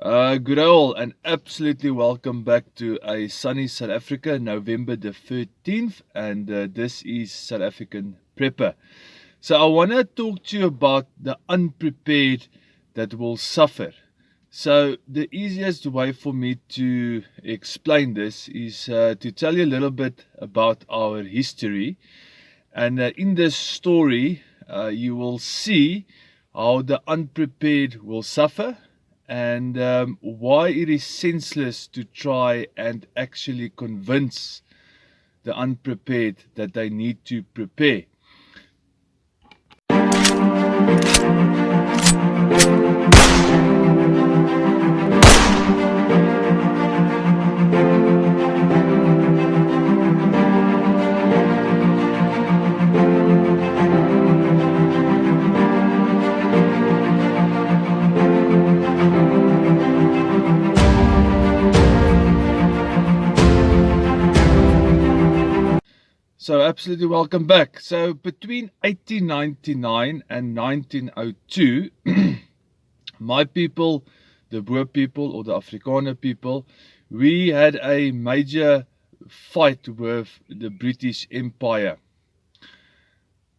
Good all, and absolutely welcome back to a sunny South Africa, November the 13th, and this is South African Prepper. So I want to talk to you about the unprepared that will suffer. So the easiest way for me to explain this is to tell you a little bit about our history, and in this story, you will see how the unprepared will suffer and why it is senseless to try and actually convince the unprepared that they need to prepare. So absolutely welcome back. So between 1899 and 1902, my people, the Boer people or the Afrikaner people, we had a major fight with the British Empire.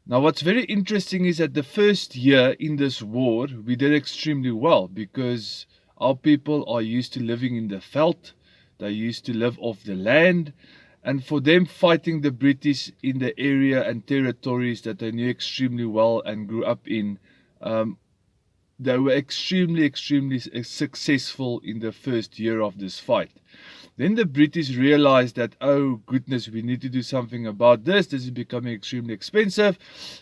Now what's very interesting is that the first year in this war, we did extremely well because our people are used to living in the veld. They used to live off the land. And for them fighting the British in the area and territories that they knew extremely well and grew up in, they were extremely successful in the first year of this fight. Then the British realized that, oh goodness, we need to do something about this. This is becoming extremely expensive.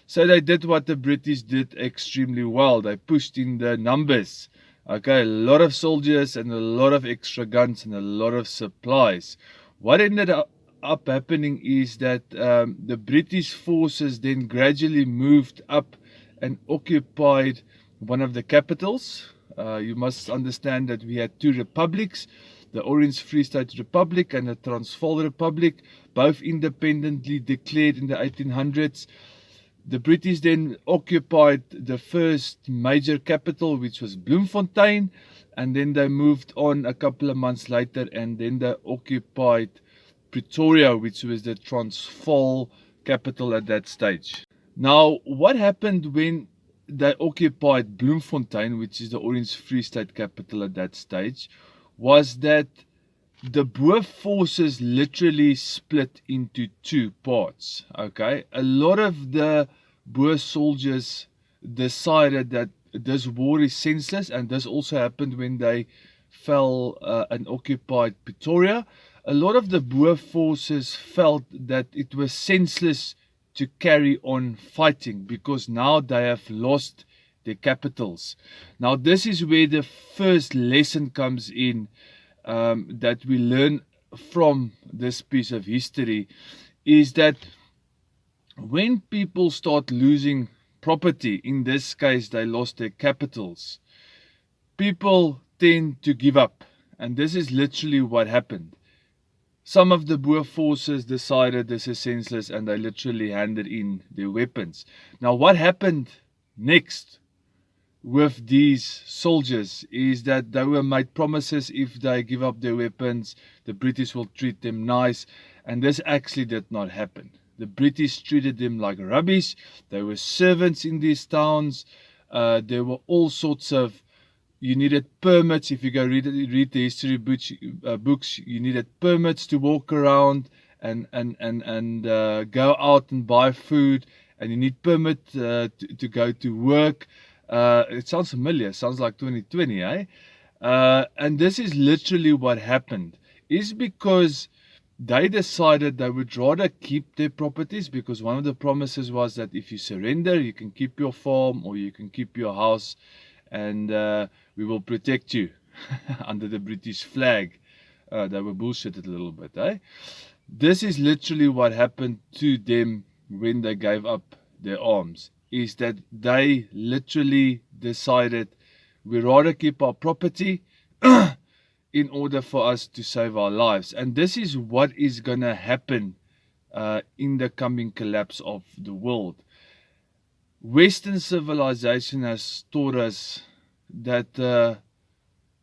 So they did what the British did extremely well. They pushed in the numbers. Okay, a lot of soldiers and a lot of extra guns and a lot of supplies. What ended up happening is that the British forces then gradually moved up and occupied one of the capitals. You must understand that we had two republics, the Orange Free State Republic and the Transvaal Republic, both independently declared in the 1800s. The British then occupied the first major capital, which was Bloemfontein, and then they moved on a couple of months later and then they occupied Pretoria, which was the Transvaal capital at that stage. Now, what happened when they occupied Bloemfontein, which is the Orange Free State capital at that stage, was that the Boer forces literally split into two parts. Okay, a lot of the Boer soldiers decided that this war is senseless, and this also happened when they fell and occupied Pretoria. A lot of the Boer forces felt that it was senseless to carry on fighting because now they have lost their capitals. Now this is where the first lesson comes in, that we learn from this piece of history, is that when people start losing property, in this case they lost their capitals, people tend to give up, and this is literally what happened. Some of the Boer forces decided this is senseless and they literally handed in their weapons. Now what happened next with these soldiers is that they were made promises if they give up their weapons, the British will treat them nice, and this actually did not happen. The British treated them like rubbish. They were servants in these towns. There were all sorts of, you needed permits. If you go read the history books, you needed permits to walk around and go out and buy food, and you need permit to go to work. It sounds familiar. Sounds like 2020, eh? And this is literally what happened. Is because they decided they would rather keep their properties, because one of the promises was that if you surrender, you can keep your farm or you can keep your house, and we will protect you under the British flag. They were bullshitted a little bit, eh? This is literally what happened to them when they gave up their arms, is that they literally decided we rather keep our property in order for us to save our lives. And this is what is going to happen in the coming collapse of the world. Western civilization has taught us that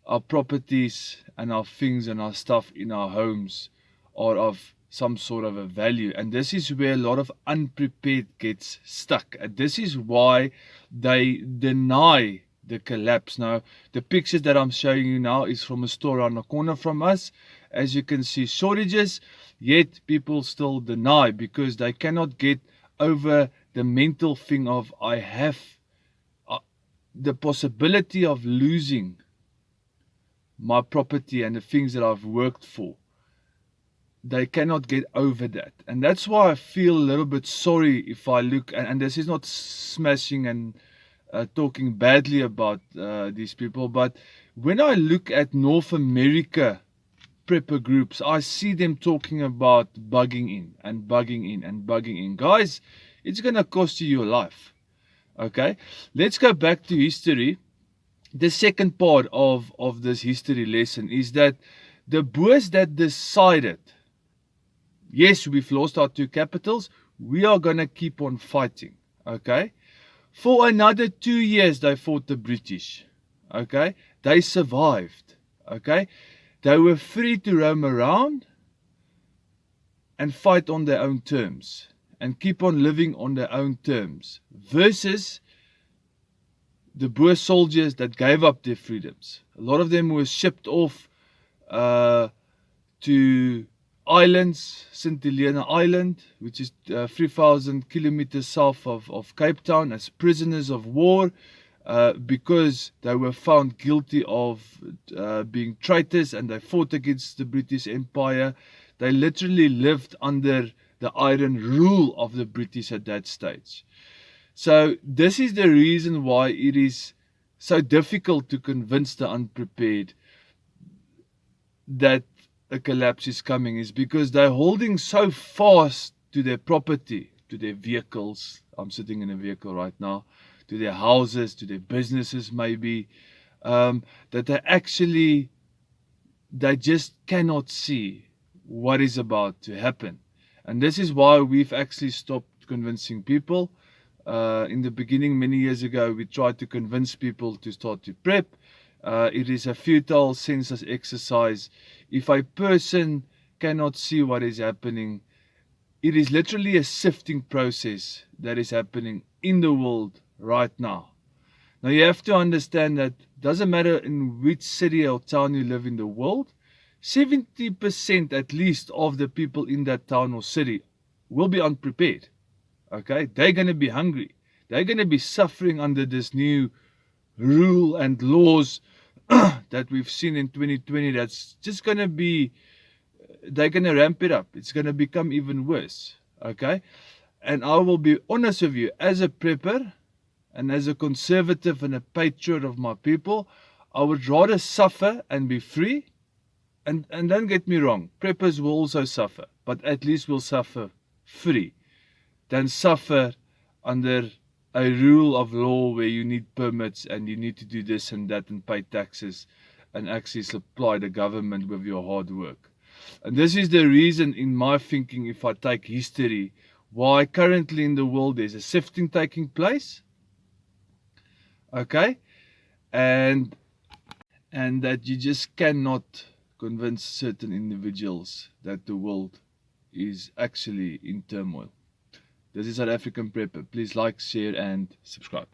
our properties and our things and our stuff in our homes are of some sort of a value. And this is where a lot of unprepared gets stuck. And this is why they deny the collapse. Now, the pictures that I'm showing you now is from a store around the corner from us. As you can see, shortages, yet people still deny because they cannot get over the mental thing of I have the possibility of losing my property and the things that I've worked for. They cannot get over that. And that's why I feel a little bit sorry if I look, and this is not smashing and talking badly about these people, but when I look at North America prepper groups, I see them talking about bugging in and bugging in and bugging in. Guys, it's going to cost you your life. Okay, let's go back to history. The second part of this history lesson is that the Boers that decided, yes, we've lost our two capitals, we are going to keep on fighting. Okay, for another 2 years they fought the British. Okay, they survived. Okay, they were free to roam around and fight on their own terms and keep on living on their own terms versus the Boer soldiers that gave up their freedoms. A lot of them were shipped off to islands, St. Helena Island, which is 3,000 kilometers south of Cape Town, as prisoners of war because they were found guilty of being traitors and they fought against the British Empire. They literally lived under the iron rule of the British at that stage. So this is the reason why it is so difficult to convince the unprepared that a collapse is coming, is because they're holding so fast to their property, to their vehicles. I'm sitting in a vehicle right now, to their houses, to their businesses maybe, that they just cannot see what is about to happen. And this is why we've actually stopped convincing people. In the beginning, many years ago, we tried to convince people to start to prep. It is a futile, senseless exercise. If a person cannot see what is happening, it is literally a sifting process that is happening in the world right now. Now, you have to understand that it doesn't matter in which city or town you live in the world, 70% at least of the people in that town or city will be unprepared. Okay, they're going to be hungry. They're going to be suffering under this new rule and laws that we've seen in 2020. That's just going to be, they're going to ramp it up. It's going to become even worse. Okay, and I will be honest with you, as a prepper and as a conservative and a patriot of my people, I would rather suffer and be free. And don't get me wrong, preppers will also suffer, but at least we'll suffer free than suffer under a rule of law where you need permits and you need to do this and that and pay taxes and actually supply the government with your hard work. And this is the reason, in my thinking, if I take history, why currently in the world there's a sifting taking place. Okay? And that you just cannot convince certain individuals that the world is actually in turmoil. This is South African Prepper. Please like, share and subscribe.